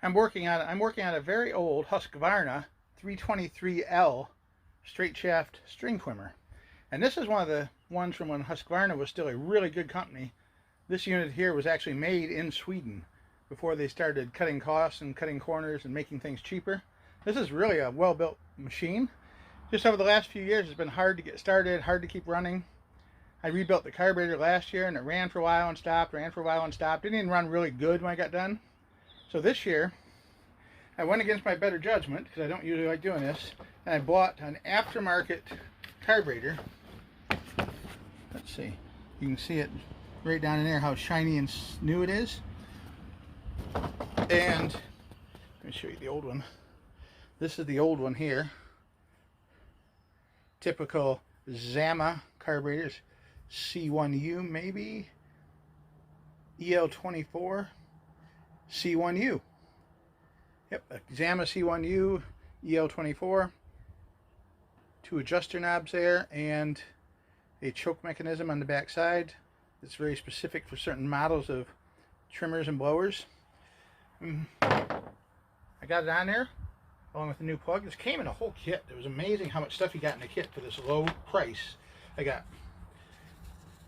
I'm working on a very old Huaqvarna 323L straight shaft string trimmer. And this is one of the ones from when Huaqvarna was still a really good company. This unit here was actually made in Sweden before they started cutting costs and cutting corners and making things cheaper. This is really a well-built machine. Just over the last few years, it's been hard to get started, hard to keep running. I rebuilt the carburetor last year and it ran for a while and stopped, ran for a while and stopped. Didn't even run really good when I got done. So this year, I went against my better judgment, because I don't usually like doing this, and I bought an aftermarket carburetor. Let's see. You can see it right down in there, how shiny and new it is. And let me show you the old one. This is the old one here. Typical Zama carburetors. C1U maybe. EL24. C1U. Yep, a Zama C1U, EL24. Two adjuster knobs there and a choke mechanism on the back side. It's very specific for certain models of trimmers and blowers. I got it on there along with the new plug. This came in a whole kit. It was amazing how much stuff you got in the kit for this low price. I got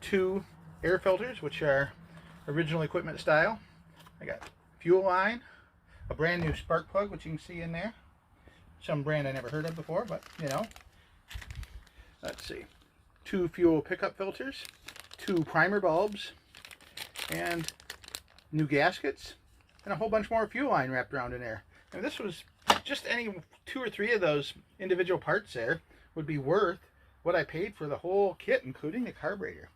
2 air filters, which are original equipment style. I got fuel line, a brand new spark plug, which you can see in there. Some brand I never heard of before, but you know. Let's see. 2 fuel pickup filters, 2 primer bulbs, and new gaskets, and a whole bunch more fuel line wrapped around in there. And this was just any 2 or 3 of those individual parts there would be worth what I paid for the whole kit, including the carburetor.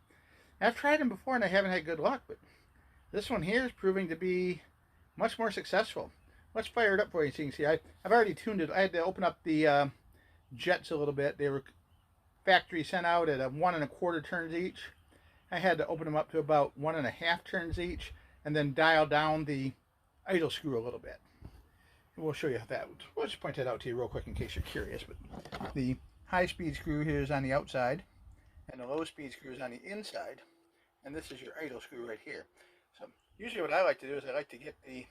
I've tried them before and I haven't had good luck, but this one here is proving to be much more successful. Let's fire it up for you so you can see. I've already tuned it. I had to open up the jets a little bit. They were factory sent out at 1 1/4 turns each. I had to open them up to about 1 1/2 turns each and then dial down the idle screw a little bit. And we'll show you that. We'll just point that out to you real quick in case you're curious. But the high-speed screw here is on the outside and the low-speed screw is on the inside. And this is your idle screw right here. So usually what I like to do is I like to get the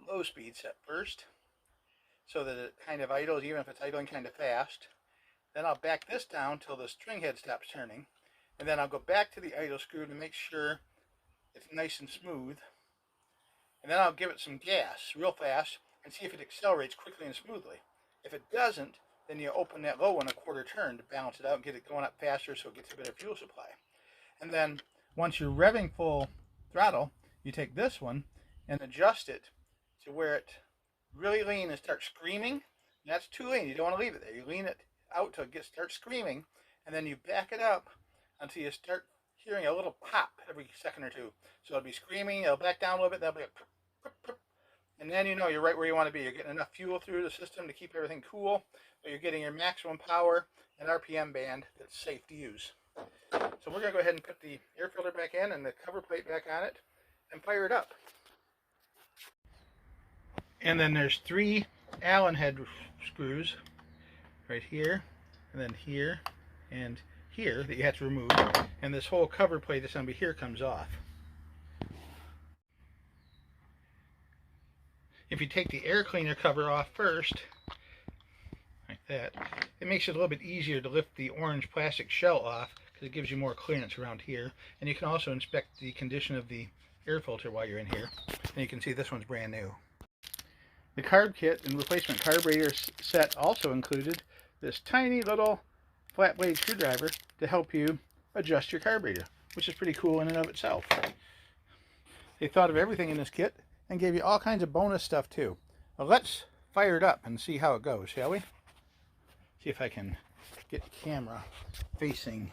low speed set first so that it kind of idles even if it's idling kind of fast. Then I'll back this down till the string head stops turning, and then I'll go back to the idle screw to make sure it's nice and smooth, and then I'll give it some gas real fast and see if it accelerates quickly and smoothly. If it doesn't, then you open that low 1 1/4 turn to balance it out and get it going up faster so it gets a better fuel supply. And then once you're revving full throttle, you take this one and adjust it to where it really lean and start screaming. And that's too lean. You don't want to leave it there. You lean it out till it starts screaming, and then you back it up until you start hearing a little pop every second or two. So it'll be screaming, it'll back down a little bit, that'll be a pop, pop, pop. And then you know you're right where you want to be. You're getting enough fuel through the system to keep everything cool, but you're getting your maximum power and RPM band that's safe to use. So we're going to go ahead and put the air filter back in and the cover plate back on it and fire it up. And then there's 3 Allen head screws right here, and then here, and here that you have to remove. And this whole cover plate that's going to be here comes off. If you take the air cleaner cover off first, like that, it makes it a little bit easier to lift the orange plastic shell off because it gives you more clearance around here. And you can also inspect the condition of the air filter while you're in here. And you can see this one's brand new. The carb kit and replacement carburetor set also included this tiny little flat blade screwdriver to help you adjust your carburetor, which is pretty cool in and of itself. They thought of everything in this kit and gave you all kinds of bonus stuff too. Well, let's fire it up and see how it goes, shall we? See if I can get the camera facing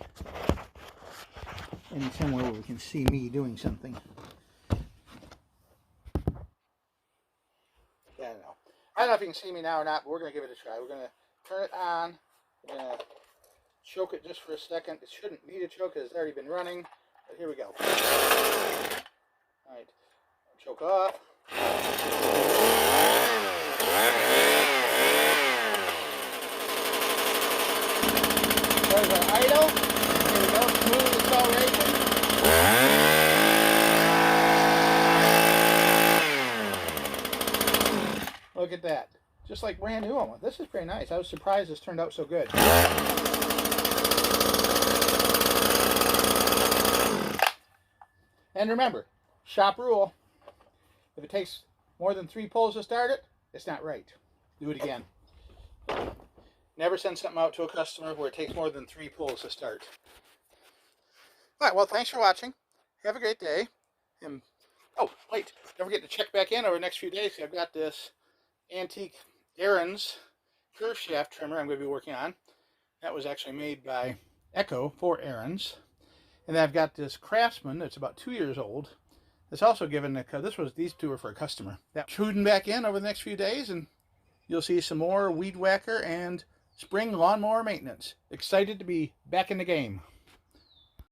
in somewhere where we can see me doing something. I don't know if you can see me now or not, but we're going to give it a try. We're going to turn it on. We're going to choke it just for a second. It shouldn't need a choke because it's already been running. But here we go. Alright. Choke off. There's our idle. Here we go. Smooth acceleration. Look at that. Just like brand new almost. This is pretty nice. I was surprised this turned out so good. And remember, shop rule. If it takes more than 3 pulls to start it, it's not right. Do it again. Never send something out to a customer where it takes more than 3 pulls to start. All right, well, thanks for watching. Have a great day. And, oh, wait, don't forget to check back in over the next few days. I've got this antique Aaron's curve shaft trimmer I'm going to be working on. That was actually made by Echo for Aaron's. And then I've got this Craftsman that's about 2 years old. It's also given these two are for a customer. Tuning back in over the next few days, and you'll see some more weed whacker and spring lawnmower maintenance. Excited to be back in the game.